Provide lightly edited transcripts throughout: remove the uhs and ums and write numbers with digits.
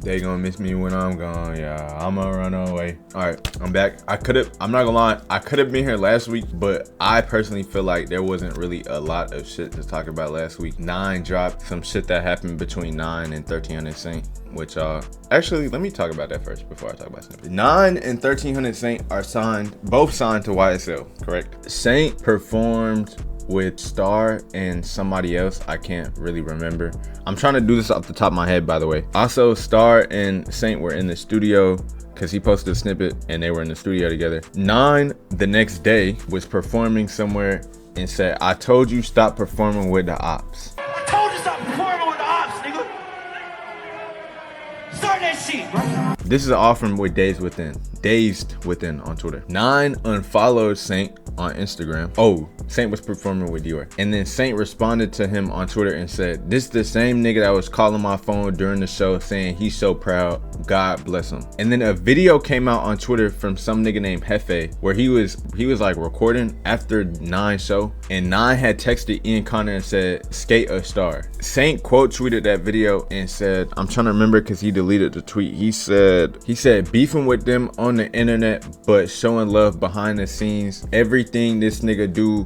They gonna miss me when I'm gone, yeah, I'ma run away. All right, I'm back. I'm not gonna lie, I could have been here last week, but I personally feel like there wasn't really a lot of shit to talk about last week. 9 dropped some shit that happened between 9 and 1300 Saint, which actually, let me talk about that first before I talk about Snippet. 9 and 1300 Saint are both signed to YSL, correct? Saint performed with Star and somebody else, I can't really remember. I'm trying to do this off the top of my head, by the way. Also, Star and Saint were in the studio because he posted a snippet and they were in the studio together. 9 the next day was performing somewhere and said, I told you stop performing with the ops. I told you stop performing with the ops, nigga. Start that shit, bro. This is all from with Dazed Within on Twitter. 9 unfollowed Saint on Instagram. Oh, Saint was performing with Dior. And then Saint responded to him on Twitter and said, this the same nigga that was calling my phone during the show saying he's so proud, God bless him. And then a video came out on Twitter from some nigga named Hefe where he was like recording after 9's show, and 9 had texted Ian Connor and said, skate a star. Saint quote tweeted that video and said, I'm trying to remember because he deleted the tweet. He said beefing with them on the internet but showing love behind the scenes. Everything this nigga do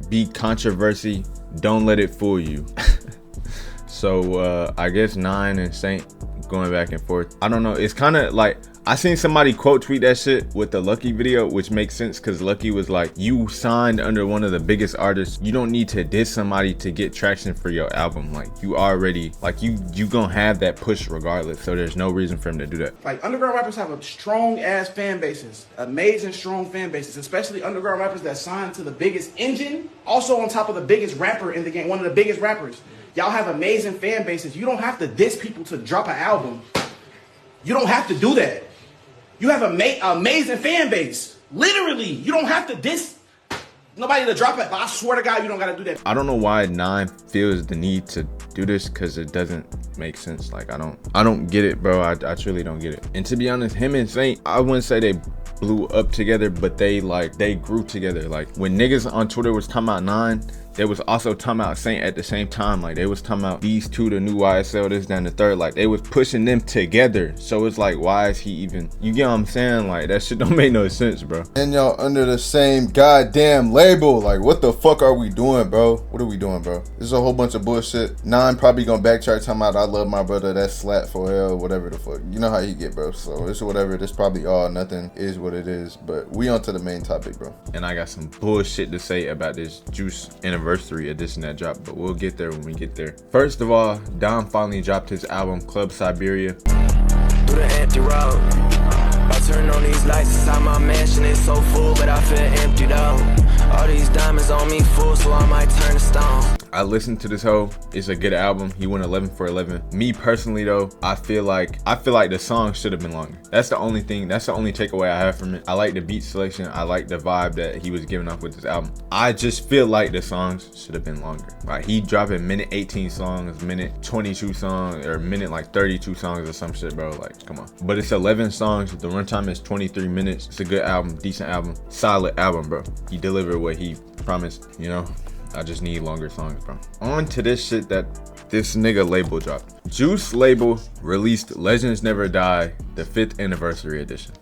be controversy, don't let it fool you. So I guess 9 and Saint going back and forth. I don't know, it's kind of like I seen somebody quote tweet that shit with the Lucky video, which makes sense because Lucky was like, you signed under one of the biggest artists, you don't need to diss somebody to get traction for your album. Like you already, like you gonna have that push regardless, so there's no reason for him to do that. Like underground rappers have a strong ass fan bases, amazing strong fan bases, especially underground rappers that signed to the biggest engine, also on top of the biggest rapper in the game, one of the biggest rappers. Y'all have amazing fan bases. You don't have to diss people to drop an album. You don't have to do that. You have an amazing fan base. Literally, you don't have to diss nobody to drop it, but I swear to God, you don't gotta do that. I don't know why 9 feels the need to do this because it doesn't make sense. Like I don't get it, bro. I truly don't get it. And to be honest, him and Saint, I wouldn't say they blew up together, but they grew together. Like when niggas on Twitter was talking about 9, they was also talking about Saint at the same time. Like they was talking about these two, the new YSL, this, then the third. Like they was pushing them together. So it's like, why is he even, you get what I'm saying? Like that shit don't make no sense, bro. And y'all under the same goddamn label. Like what the fuck are we doing, bro? What are we doing, bro? This is a whole bunch of bullshit. 9 probably gonna backtrack talking about I love my brother, that's slat for hell, whatever the fuck. You know how he get, bro. So it's whatever. This probably all nothing is what it is. But we on to the main topic, bro. And I got some bullshit to say about this Juice anniversary edition that dropped, but we'll get there when we get there. First of all, Dom finally dropped his album Club Siberia. Through the empty road, I turn on these lights inside my mansion, it's so full, but I feel empty though. All these diamonds on me full, so I might turn to stone. I listened to this whole, it's a good album. He went 11 for 11. Me personally though, I feel like the song should have been longer. That's the only thing, that's the only takeaway I have from it. I like the beat selection, I like the vibe that he was giving off with this album. I just feel like the songs should have been longer. Like he dropping minute 18 songs, minute 22 songs, or minute like 32 songs or some shit, bro. Like come on. But it's 11 songs, the runtime is 23 minutes. It's a good album, decent album, solid album, bro. He delivered what he promised, you know. I just need longer songs, bro. On to this shit that this nigga label dropped. Juice label released Legends Never Die, the 5th anniversary edition,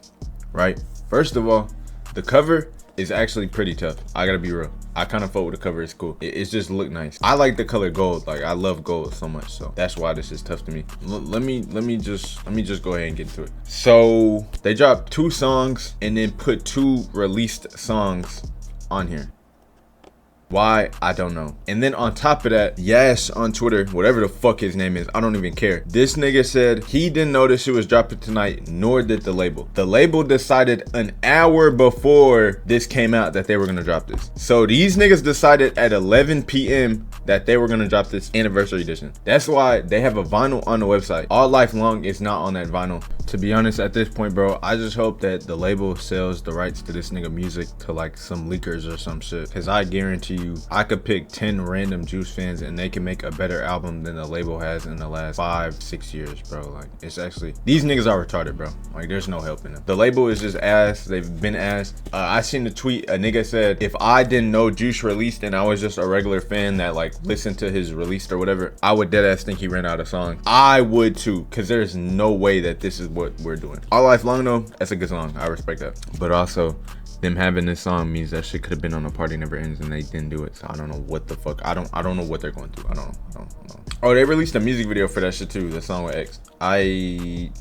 right? First of all, the cover is actually pretty tough. I gotta be real. I kind of fuck with the cover. It's cool. It just look nice. I like the color gold. Like I love gold so much, so that's why this is tough to me. Let me just go ahead and get into it. So they dropped 2 songs and then put 2 released songs on here. Why? I don't know. And then on top of that, Yash on Twitter, whatever the fuck his name is, I don't even care. This nigga said he didn't know this shit was dropping tonight, nor did the label. The label decided an hour before this came out that they were gonna drop this. So these niggas decided at 11 p.m. that they were gonna drop this anniversary edition. That's why they have a vinyl on the website. All Life Long is not on that vinyl. To be honest, at this point, bro, I just hope that the label sells the rights to this nigga music to like some leakers or some shit. Cause I guarantee you, I could pick 10 random Juice fans and they can make a better album than the label has in the last 5-6 years, bro. Like, it's actually, these niggas are retarded, bro. Like, there's no help in them. The label is just ass. They've been ass. I seen a tweet, a nigga said, if I didn't know Juice released and I was just a regular fan that like listened to his release or whatever, I would deadass think he ran out of songs. I would too, cause there's no way that this is what we're doing. All Life Long though, that's a good song. I respect that. But also, them having this song means that shit could have been on A Party Never Ends and they didn't do it. So I don't know what the fuck. I don't know what they're going through. I don't know. Oh, they released a music video for that shit too. The song with X. I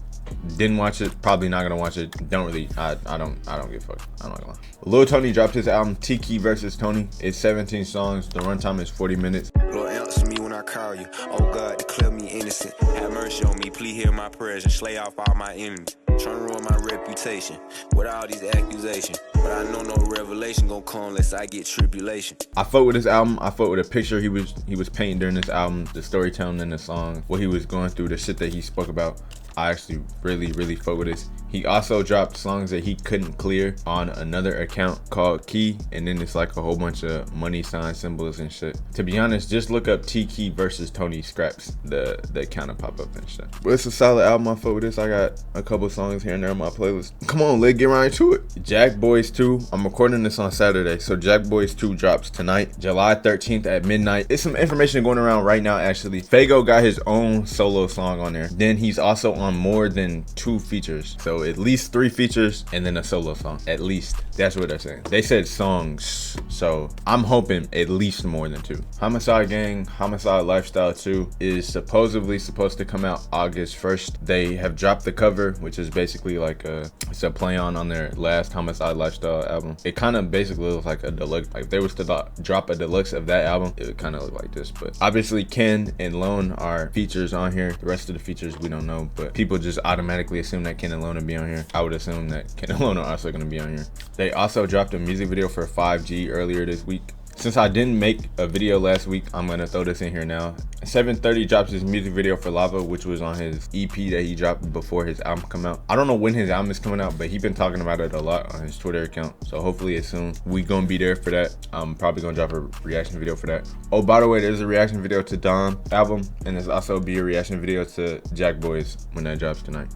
didn't watch it. Probably not gonna watch it. Don't really. I don't give a fuck. I'm not gonna lie. Lil Tony dropped his album Tiki vs Tony. It's 17 songs. The runtime is 40 minutes. Lord, answer me when I call you. Oh God, declare me innocent. Have mercy on me. Please hear my prayers and slay off all my enemies. Trying to ruin my reputation with all these accusations. But I know no revelation gonna come unless I get tribulation. I fuck with this album. I fuck with a picture he was painting during this album, the storytelling in the song, what he was going through, the shit that he spoke about. I actually really fuck with this. He also dropped songs that he couldn't clear on another account called Key, and then it's like a whole bunch of money sign symbols and shit. To be honest, just look up Tiki versus Tony Scraps, the account will pop up and shit. But it's a solid album. I fuck with this. I got a couple songs here and there on my playlist. Come on, let's get right to it. Jack Boys 2. I'm recording this on Saturday, so Jack Boys 2 drops tonight, July 13th at midnight. It's some information going around right now actually. Fago got his own solo song on there. Then he's also on more than 2 features. So at least 3 features and then a solo song. At least. That's what they're saying. They said songs. So I'm hoping at least more than 2. Homicide Gang, Homicide Lifestyle 2 is supposedly supposed to come out August 1st. They have dropped the cover, which is basically like it's a play on their last Homicide Lifestyle album. It kind of basically looks like a deluxe. Like if they was to drop a deluxe of that album, it would kind of look like this. But obviously Ken and Lone are features on here. The rest of the features we don't know, but people just automatically assume that Ken and Lone will be on here. I would assume that Ken and Lone are also gonna be on here. They also dropped a music video for 5G earlier this week. Since I didn't make a video last week, I'm gonna throw this in here now. 730 drops his music video for Lava, which was on his EP that he dropped before his album come out. I don't know when his album is coming out, but he's been talking about it a lot on his Twitter account. So hopefully it's soon. We gonna be there for that. I'm probably gonna drop a reaction video for that. Oh, by the way, there's a reaction video to Dom album, and there's also be a reaction video to Jack Boys when that drops tonight.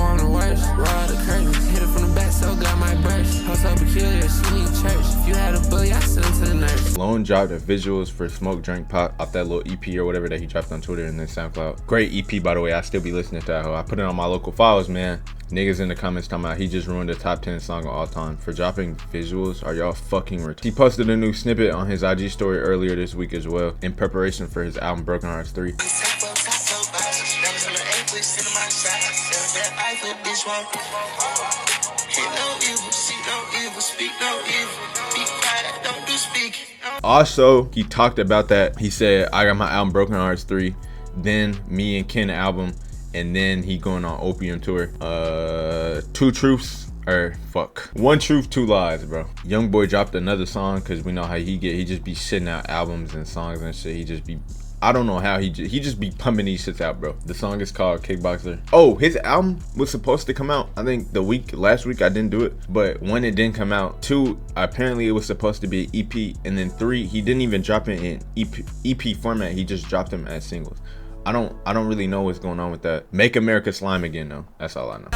On the worst, raw the curtains, hit it from the back, so got my burst. House so peculiar, she need church. If you had a bully, I sent him to the nurse. Lone dropped the visuals for Smoke Drink Pop off that little EP or whatever that he dropped on Twitter and then SoundCloud. Great EP, by the way. I still be listening to that hoe. I put it on my local files, man. Niggas in the comments talking about he just ruined the top 10 song of all time for dropping visuals. Are y'all fucking retarded? He posted a new snippet on his IG story earlier this week as well in preparation for his album Broken Hearts 3. Also, he talked about that. He said, I got my album Broken Hearts 3, then Me and Ken album, and then he going on Opium tour. 2 truths, or fuck. 1 truth, 2 lies, bro. Young Boy dropped another song because we know how he get. He just be shitting out albums and songs and shit. He just be, I don't know how he just be pumping these shits out, bro. The song is called Kickboxer. Oh, his album was supposed to come out, I think last week I didn't do it, but when it didn't come out, 2, apparently it was supposed to be an EP, and then 3, he didn't even drop it in EP format. He just dropped them as singles. I don't really know what's going on with that. Make America Slime Again though. That's all I know.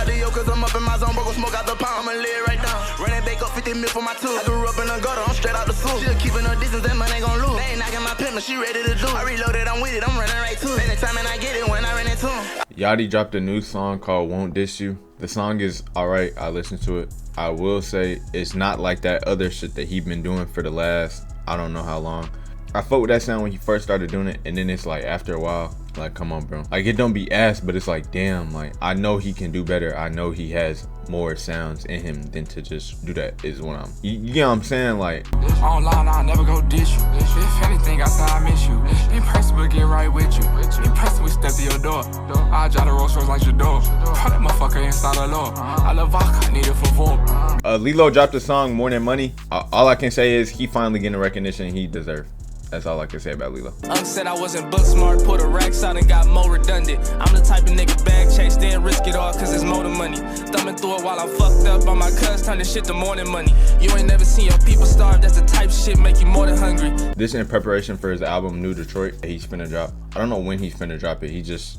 Yachty dropped a new song called Won't Diss You. The song is alright. I listened to it. I will say it's not like that other shit that he been doing for the last I don't know how long. I fuck with that sound when he first started doing it, and then it's like after a while, like come on bro, like it don't be ass, but it's like damn, like I know he can do better. I know he has more sounds in him than to just do that is what I'm, you know what I'm saying? Like online I'll never go dish you. If anything outside I miss you. In person we'll get right with you. In person we step to your door. I'll drive the Rolls Royce like your door. Put that motherfucker inside the law. I love vodka, I need it for vote. Lilo dropped a song More Than Money. All I can say is he finally getting the recognition he deserved. That's all I can say about Lilo. Said I wasn't book smart, put a racks out and got more redundant. I'm the type of nigga bag chase, then risk it all cause it's more than money. Thumbing through it while I'm fucked up on my cuz, turn this shit to morning money. You ain't never seen your people starve, that's the type of shit make you more than hungry. This in preparation for his album New Detroit that he's finna drop. I don't know when he's finna drop it.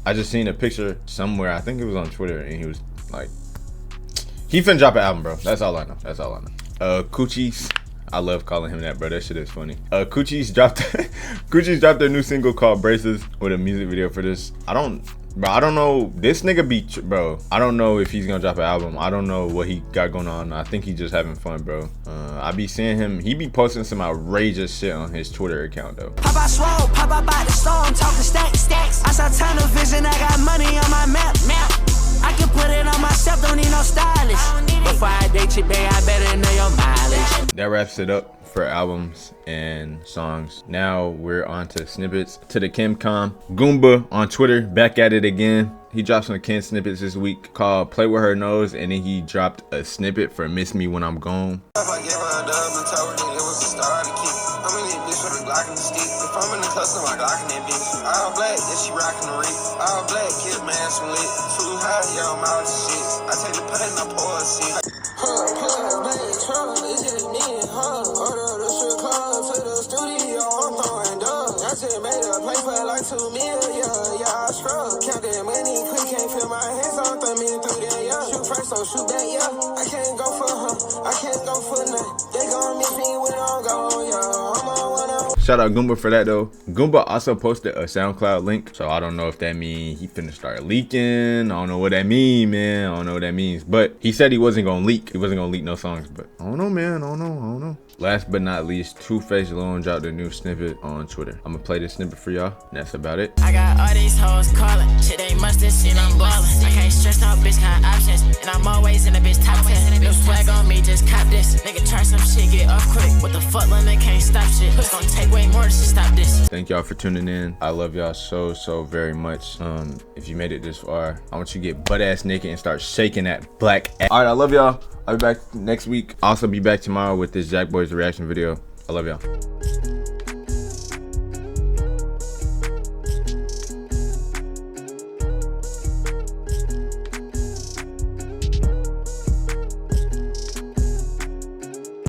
I just seen a picture somewhere, I think it was on Twitter, and he was like, he finna drop an album, bro. That's all I know. That's all I know. Coochies. I love calling him that, bro. That shit is funny. Coochies dropped their new single called Braces with a music video for this. I don't know. This nigga be, bro. I don't know if he's gonna drop an album. I don't know what he got going on. I think he just having fun, bro. I be seeing him. He be posting some outrageous shit on his Twitter account, though. Pop out swole, pop out by the storm, talking stacks. I saw tunnel vision, I got money on my map. I can put it on myself, don't need no stylist. Before I date you, babe, I better know your mileage. That wraps it up for albums and songs. Now we're on to snippets. To the Kimcom. Goomba on Twitter, back at it again. He dropped some Ken snippets this week called Play With Her Nose, and then he dropped a snippet for Miss Me When I'm Gone. If I give her a dub and tell her that it was a star to keep, I'm in this bitch with a Glock and a stick. If I'm in the custom, I Glock in that bitch. All black, yeah, she rockin' the rig. All black, kiss man, some lit. Too high, yeah, I'm out of shit. I take the pain, I pour a seat. It's just me and her. Order the strip club to the studio, I'm throwing dubs. I just made a play for like 2 million, yeah, I scrub. Count that money quick, can't feel my hands on thumbing through that, yeah. Shoot first, don't shoot back, yeah. I can't go for her, I can't go for nothing. They gon' miss me when I'm gone, yeah. I'm on one of. Shout out Goomba for that though. Goomba also posted a SoundCloud link, so I don't know if that means he finna start leaking. I don't know what that mean, man. I don't know what that means. But he said he wasn't gonna leak. He wasn't gonna leak no songs, but I don't know, man. I don't know. Last but not least, Two-Face Lone dropped a new snippet on Twitter. I'm gonna play this snippet for y'all, and that's about it. I got all these hoes calling, shit they must have seen I'm ballin'. I can't stress out, bitch, got options, and I'm always in the bitch top 10. No swag on me, just cop this. Nigga try some shit, get off quick. What the fuck, London can't stop shit. It's gonna take way more to stop this. Thank y'all for tuning in. I love y'all so very much. If you made it this far, I want you to get butt ass naked and start shaking that black ass. All right, I love y'all. I'll be back next week. Also be back tomorrow with this Jack Boys reaction video. I love y'all.